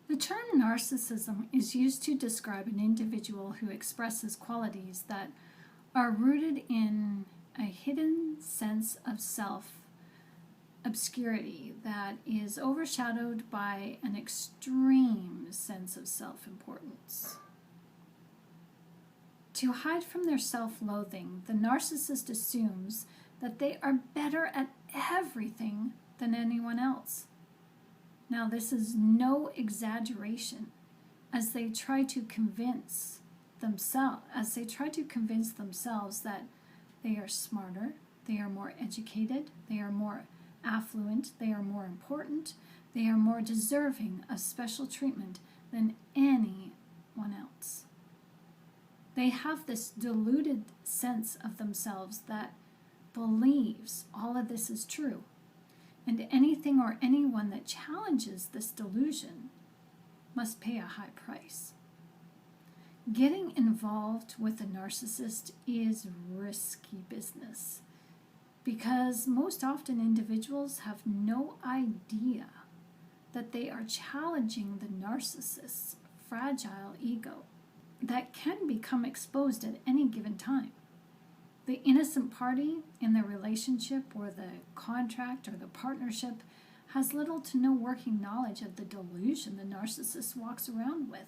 The term narcissism is used to describe an individual who expresses qualities that are rooted in a hidden sense of self-obscurity that is overshadowed by an extreme sense of self-importance. To hide from their self-loathing, the narcissist assumes that they are better at everything than anyone else. Now, this is no exaggeration as they try to convince themselves that they are smarter, they are more educated, they are more affluent, they are more important, they are more deserving of special treatment than anyone else. They have this deluded sense of themselves that believes all of this is true. And anything or anyone that challenges this delusion must pay a high price. Getting involved with a narcissist is risky business because most often individuals have no idea that they are challenging the narcissist's fragile ego that can become exposed at any given time. The innocent party in the relationship or the contract or the partnership has little to no working knowledge of the delusion the narcissist walks around with.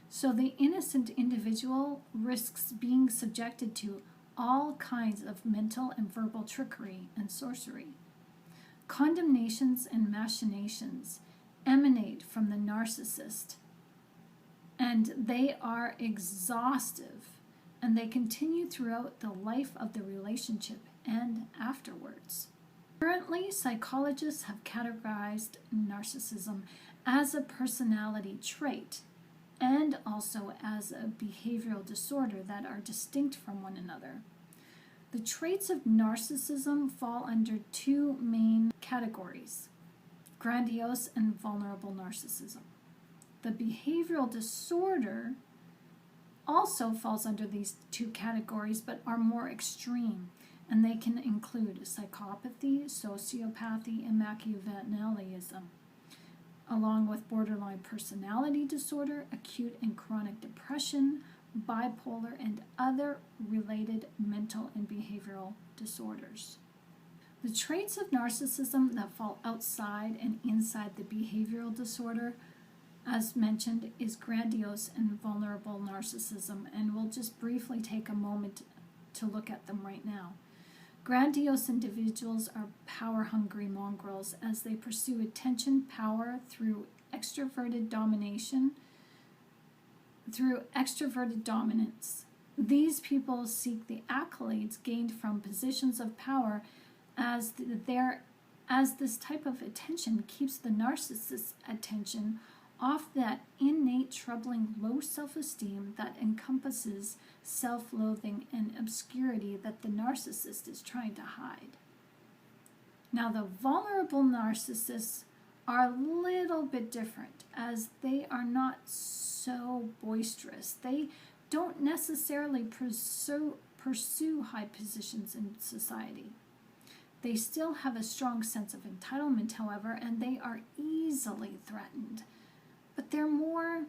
So the innocent individual risks being subjected to all kinds of mental and verbal trickery and sorcery. Condemnations and machinations emanate from the narcissist, and they are exhaustive. And they continue throughout the life of the relationship and afterwards. Currently, psychologists have categorized narcissism as a personality trait and also as a behavioral disorder that are distinct from one another. The traits of narcissism fall under two main categories: grandiose and vulnerable narcissism. The behavioral disorder also falls under these two categories but are more extreme, and they can include psychopathy, sociopathy, and Machiavellianism, along with borderline personality disorder, acute and chronic depression, bipolar, and other related mental and behavioral disorders. The traits of narcissism that fall outside and inside the behavioral disorder, as mentioned, is grandiose and vulnerable narcissism, and we'll just briefly take a moment to look at them right now. Grandiose individuals are power-hungry mongrels as they pursue attention, power through extroverted dominance. These people seek the accolades gained from positions of power as this type of attention keeps the narcissist's attention off that innate troubling low self-esteem that encompasses self-loathing and obscurity that the narcissist is trying to hide. Now, the vulnerable narcissists are a little bit different as they are not so boisterous. They don't necessarily pursue high positions in society. They still have a strong sense of entitlement, however, and they are easily threatened. But they're more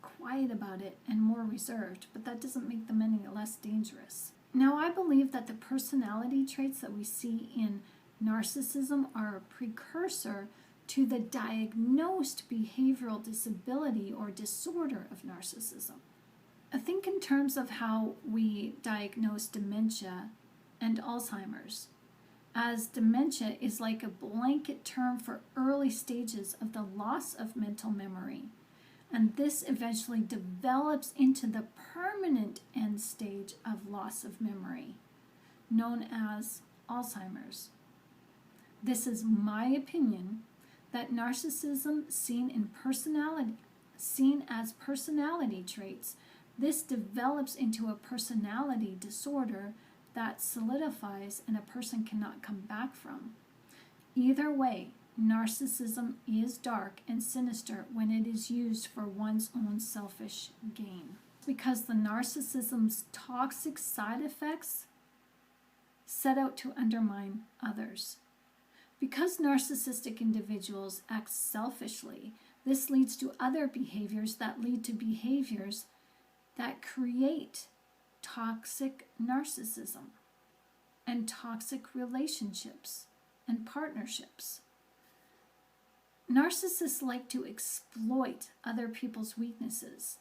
quiet about it and more reserved, but that doesn't make them any less dangerous. Now, I believe that the personality traits that we see in narcissism are a precursor to the diagnosed behavioral disability or disorder of narcissism. I think in terms of how we diagnose dementia and Alzheimer's, as dementia is like a blanket term for early stages of the loss of mental memory, and this eventually develops into the permanent end stage of loss of memory, known as Alzheimer's. This is my opinion that narcissism seen as personality traits, this develops into a personality disorder that solidifies and a person cannot come back from. Either way, narcissism is dark and sinister when it is used for one's own selfish gain. Because the narcissism's toxic side effects set out to undermine others. Because narcissistic individuals act selfishly, This leads to other behaviors that lead to behaviors that create toxic narcissism and toxic relationships and partnerships. Narcissists like to exploit other people's weaknesses.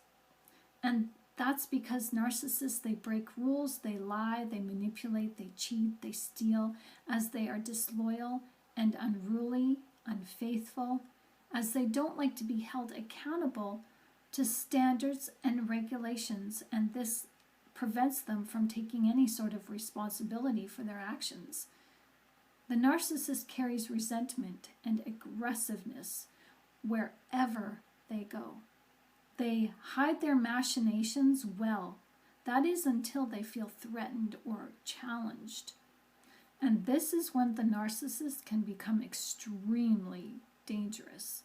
And that's because narcissists, they break rules, they lie, they manipulate, they cheat, they steal, as they are disloyal and unruly, unfaithful, as they don't like to be held accountable to standards and regulations, and this prevents them from taking any sort of responsibility for their actions. The narcissist carries resentment and aggressiveness wherever they go. They hide their machinations well. That is until they feel threatened or challenged. And this is when the narcissist can become extremely dangerous.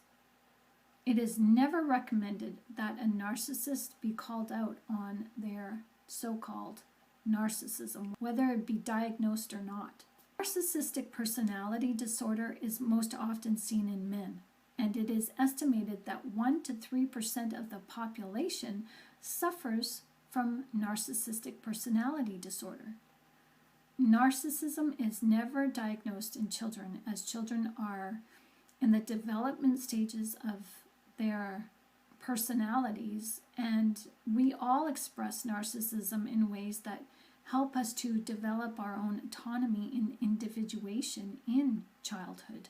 It is never recommended that a narcissist be called out on their so-called narcissism, whether it be diagnosed or not. Narcissistic personality disorder is most often seen in men, and it is estimated that 1 to 3% of the population suffers from narcissistic personality disorder. Narcissism is never diagnosed in children, as children are in the development stages of their personalities, and we all express narcissism in ways that help us to develop our own autonomy and individuation in childhood.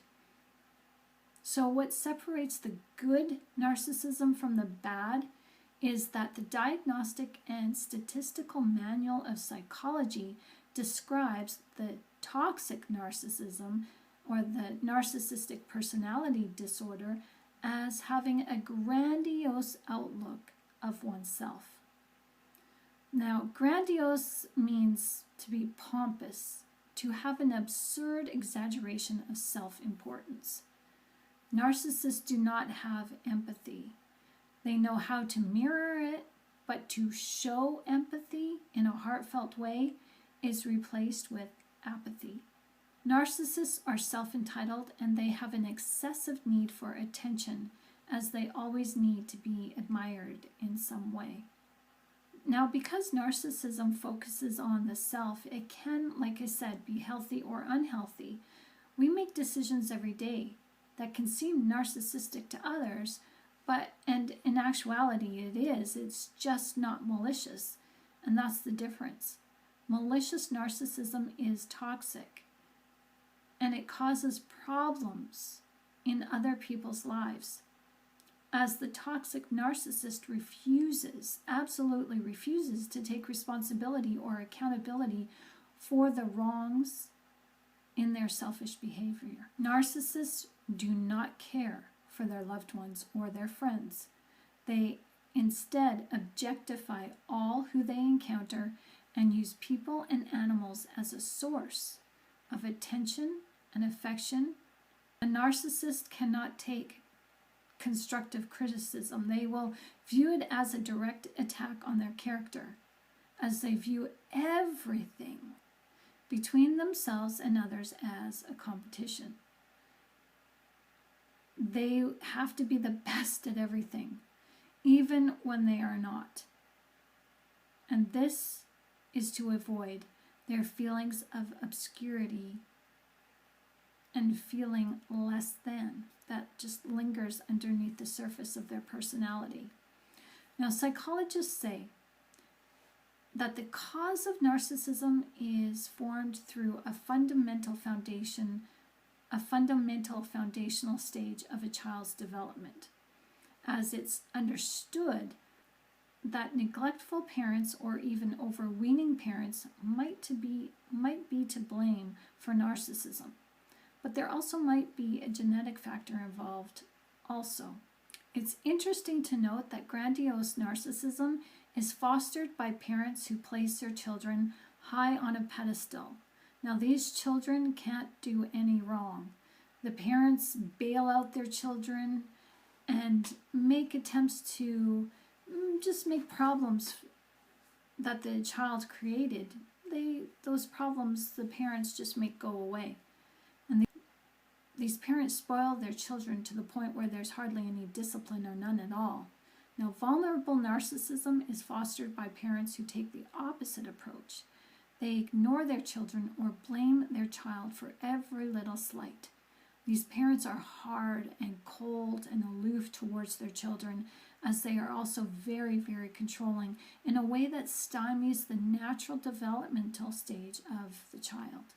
So what separates the good narcissism from the bad is that the Diagnostic and Statistical Manual of Psychology describes the toxic narcissism or the narcissistic personality disorder as having a grandiose outlook of oneself. Now, grandiose means to be pompous, to have an absurd exaggeration of self-importance. Narcissists do not have empathy. They know how to mirror it, but to show empathy in a heartfelt way is replaced with apathy. Narcissists are self-entitled, and they have an excessive need for attention, as they always need to be admired in some way. Now, because narcissism focuses on the self, it can, like I said, be healthy or unhealthy. We make decisions every day that can seem narcissistic to others, and in actuality it's just not malicious, and that's the difference. Malicious narcissism is toxic, and it causes problems in other people's lives, as the toxic narcissist absolutely refuses to take responsibility or accountability for the wrongs in their selfish behavior. Narcissists do not care for their loved ones or their friends. They instead objectify all who they encounter and use people and animals as a source of attention and affection. A narcissist cannot take constructive criticism. They will view it as a direct attack on their character, as they view everything between themselves and others as a competition. They have to be the best at everything, even when they are not. And this is to avoid their feelings of obscurity and feeling less than that just lingers underneath the surface of their personality. Now, psychologists say that the cause of narcissism is formed through a fundamental foundational stage of a child's development, as it's understood that neglectful parents or even overweening parents might be to blame for narcissism. But there also might be a genetic factor involved also. It's interesting to note that grandiose narcissism is fostered by parents who place their children high on a pedestal. Now, these children can't do any wrong. The parents bail out their children and make attempts to just make problems that the child created. Those problems the parents just make go away. And These parents spoil their children to the point where there's hardly any discipline or none at all. Now, vulnerable narcissism is fostered by parents who take the opposite approach. They ignore their children or blame their child for every little slight. These parents are hard and cold and aloof towards their children, as they are also very, very controlling in a way that stymies the natural developmental stage of the child.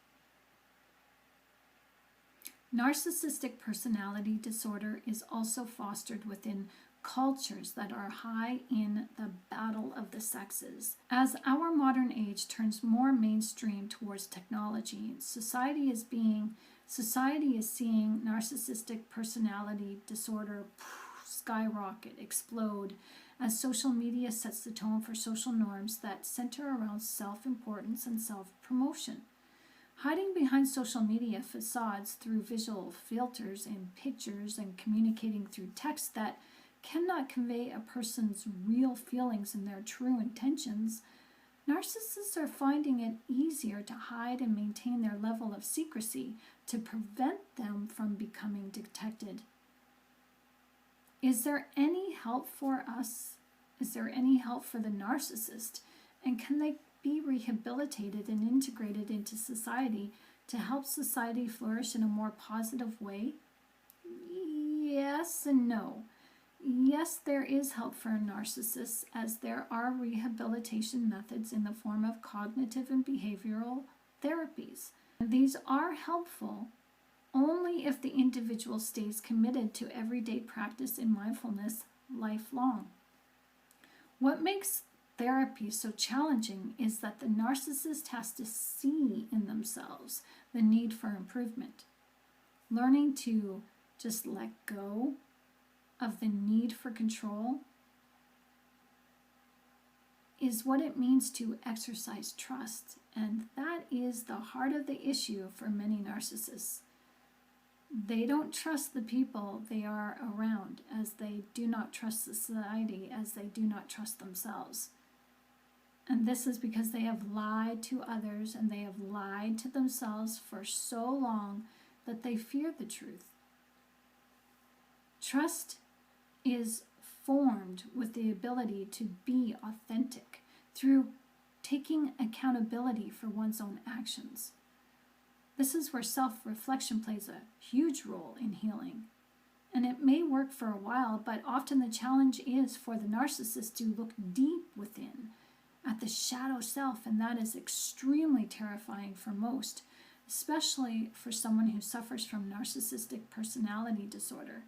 Narcissistic personality disorder is also fostered within cultures that are high in the battle of the sexes. As our modern age turns more mainstream towards technology, society is seeing narcissistic personality disorder skyrocket, explode, as social media sets the tone for social norms that center around self-importance and self-promotion. Hiding behind social media facades through visual filters and pictures and communicating through text that cannot convey a person's real feelings and their true intentions, narcissists are finding it easier to hide and maintain their level of secrecy to prevent them from becoming detected. Is there any help for us? Is there any help for the narcissist? And can they be rehabilitated and integrated into society to help society flourish in a more positive way? Yes and no. Yes, there is help for narcissists, as there are rehabilitation methods in the form of cognitive and behavioral therapies. These are helpful only if the individual stays committed to everyday practice in mindfulness lifelong. What makes therapy so challenging is that the narcissist has to see in themselves the need for improvement. Learning to just let go of the need for control is what it means to exercise trust, and that is the heart of the issue for many narcissists. They don't trust the people they are around, as they do not trust society, as they do not trust themselves. And this is because they have lied to others and they have lied to themselves for so long that they fear the truth. Trust is formed with the ability to be authentic through taking accountability for one's own actions. This is where self-reflection plays a huge role in healing. And it may work for a while, but often the challenge is for the narcissist to look deep within at the shadow self, and that is extremely terrifying for most, especially for someone who suffers from narcissistic personality disorder.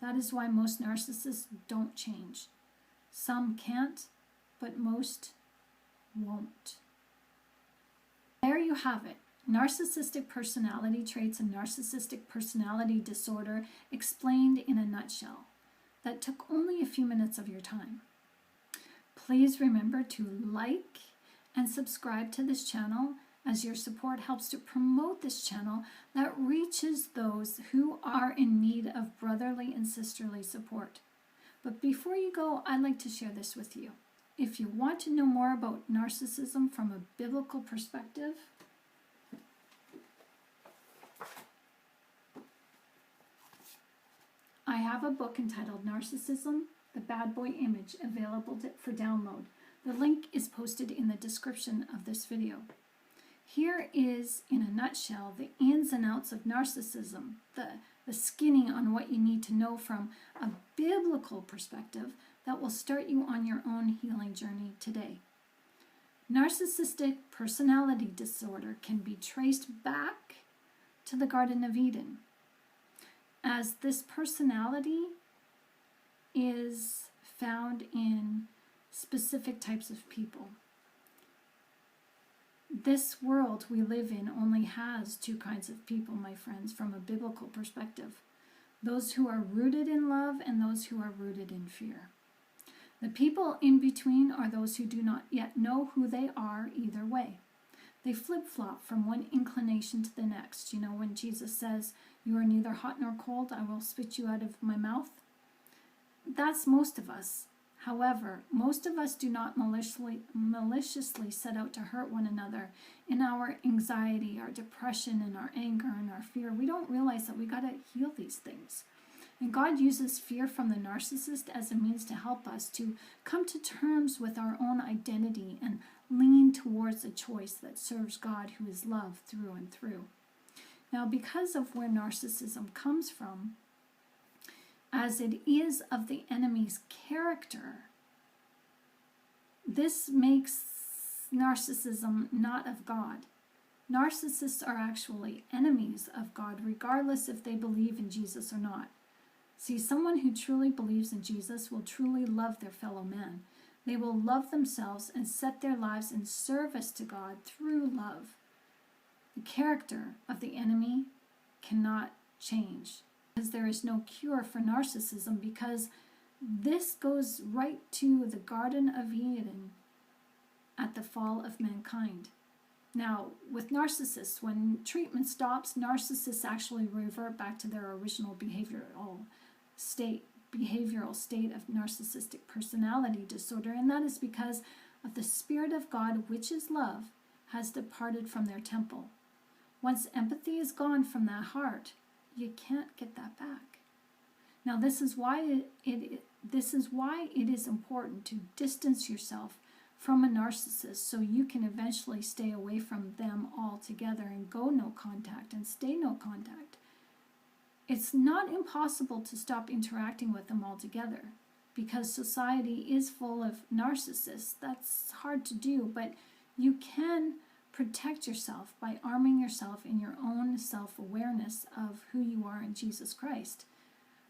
That is why most narcissists don't change. Some can't, but most won't. There you have it. Narcissistic personality traits and narcissistic personality disorder explained in a nutshell. That took only a few minutes of your time. Please remember to like and subscribe to this channel, as your support helps to promote this channel that reaches those who are in need of brotherly and sisterly support. But before you go, I'd like to share this with you. If you want to know more about narcissism from a biblical perspective, I have a book entitled Narcissism, the Bad Boy Image, available for download. The link is posted in the description of this video. Here is, in a nutshell, the ins and outs of narcissism, the skinny on what you need to know from a biblical perspective that will start you on your own healing journey today. Narcissistic personality disorder can be traced back to the Garden of Eden, as this personality is found in specific types of people. This world we live in only has two kinds of people, my friends, from a biblical perspective. Those who are rooted in love and those who are rooted in fear. The people in between are those who do not yet know who they are either way. They flip-flop from one inclination to the next. You know, when Jesus says, "You are neither hot nor cold, I will spit you out of my mouth." That's most of us. However, most of us do not maliciously set out to hurt one another. In our anxiety, our depression, and our anger, and our fear, we don't realize that we got to heal these things. And God uses fear from the narcissist as a means to help us to come to terms with our own identity and lean towards a choice that serves God, who is love through and through. Now, because of where narcissism comes from, as it is of the enemy's character, this makes narcissism not of God. Narcissists are actually enemies of God, regardless if they believe in Jesus or not. See, someone who truly believes in Jesus will truly love their fellow man. They will love themselves and set their lives in service to God through love. The character of the enemy cannot change, because there is no cure for narcissism, because this goes right to the Garden of Eden at the fall of mankind. Now, with narcissists, when treatment stops, narcissists actually revert back to their original behavioral state of narcissistic personality disorder, and that is because of the Spirit of God, which is love, has departed from their temple. Once empathy is gone from that heart, you can't get that back. Now, this is why it is important to distance yourself from a narcissist, so you can eventually stay away from them altogether and go no contact and stay no contact. It's not impossible to stop interacting with them altogether, because society is full of narcissists. That's hard to do, but you can protect yourself by arming yourself in your own self-awareness of who you are in Jesus Christ.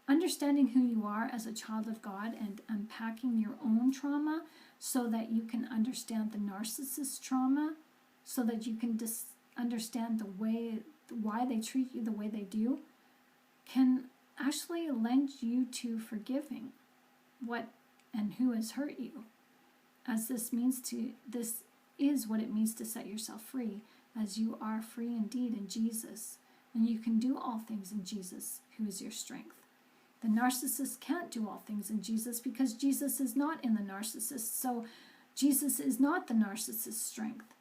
Understanding who you are as a child of God and unpacking your own trauma so that you can understand the narcissist's trauma, so that you can understand why they treat you the way they do, can actually lend you to forgiving what and who has hurt you, as this is what it means to set yourself free, as you are free indeed in Jesus, and you can do all things in Jesus, who is your strength. The narcissist can't do all things in Jesus, because Jesus is not in the narcissist, so Jesus is not the narcissist's strength.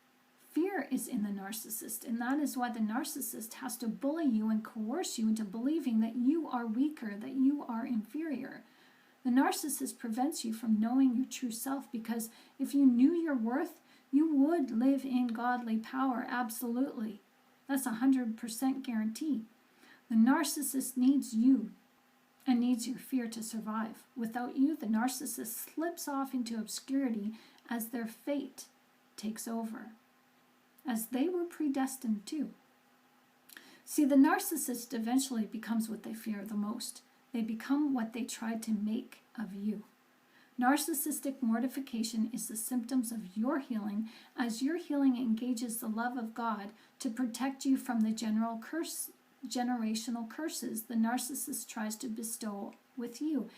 Fear is in the narcissist, and that is why the narcissist has to bully you and coerce you into believing that you are weaker, that you are inferior. The narcissist prevents you from knowing your true self, because if you knew your worth, you would live in godly power, absolutely. That's 100% guarantee. The narcissist needs you and needs your fear to survive. Without you, the narcissist slips off into obscurity as their fate takes over, as they were predestined to. See, the narcissist eventually becomes what they fear the most. They become what they tried to make of you. Narcissistic mortification is the symptoms of your healing, as your healing engages the love of God to protect you from the generational curses the narcissist tries to bestow with you.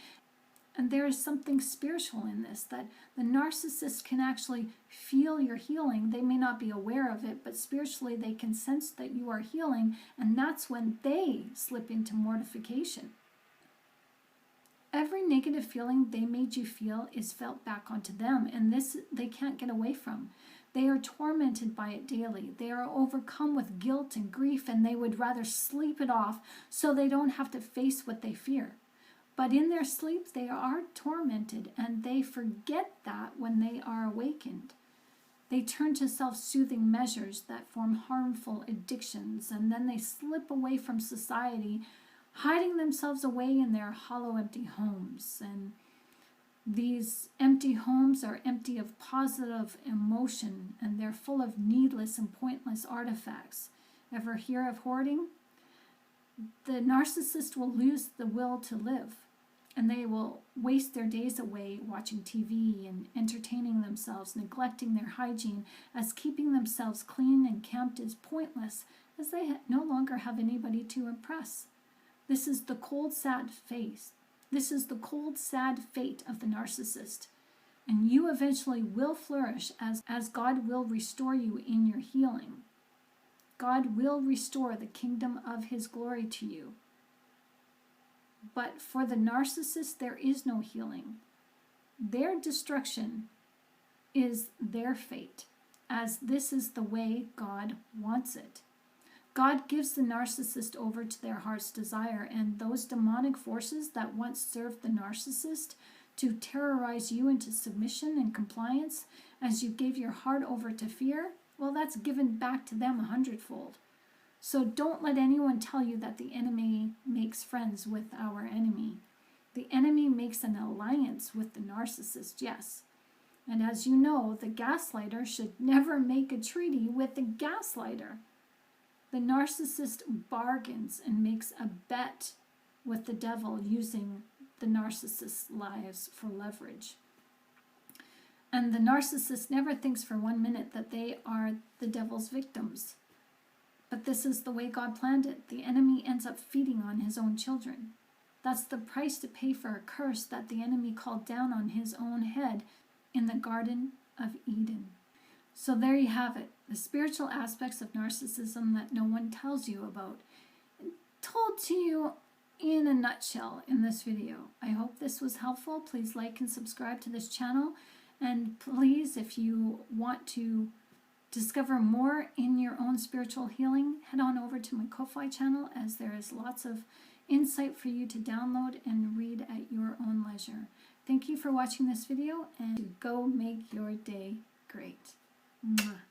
And there is something spiritual in this, that the narcissist can actually feel your healing. They may not be aware of it, but spiritually they can sense that you are healing, and that's when they slip into mortification. Every negative feeling they made you feel is felt back onto them, and this they can't get away from. They are tormented by it daily. They are overcome with guilt and grief, and they would rather sleep it off so they don't have to face what they fear. But in their sleep, they are tormented, and they forget that when they are awakened. They turn to self-soothing measures that form harmful addictions, and then they slip away from society, hiding themselves away in their hollow, empty homes. And these empty homes are empty of positive emotion, and they're full of needless and pointless artifacts. Ever hear of hoarding? The narcissist will lose the will to live, and they will waste their days away watching TV and entertaining themselves, neglecting their hygiene, as keeping themselves clean and kept is pointless, as they no longer have anybody to impress. This is the cold, sad fate of the narcissist. And you eventually will flourish as God will restore you in your healing. God will restore the kingdom of his glory to you. But for the narcissist, there is no healing. Their destruction is their fate, as this is the way God wants it. God gives the narcissist over to their heart's desire, and those demonic forces that once served the narcissist to terrorize you into submission and compliance as you gave your heart over to fear, well, that's given back to them 100-fold. So don't let anyone tell you that the enemy makes friends with our enemy. The enemy makes an alliance with the narcissist, yes. And as you know, the gaslighter should never make a treaty with the gaslighter. The narcissist bargains and makes a bet with the devil using the narcissist's lives for leverage. And the narcissist never thinks for 1 minute that they are the devil's victims. But this is the way God planned it. The enemy ends up feeding on his own children. That's the price to pay for a curse that the enemy called down on his own head in the Garden of Eden. So there you have it, the spiritual aspects of narcissism that no one tells you about, told to you in a nutshell in this video. I hope this was helpful. Please like and subscribe to this channel. And please, if you want to discover more in your own spiritual healing, head on over to my Ko-Fi channel, as there is lots of insight for you to download and read at your own leisure. Thank you for watching this video, and go make your day great. Mwah.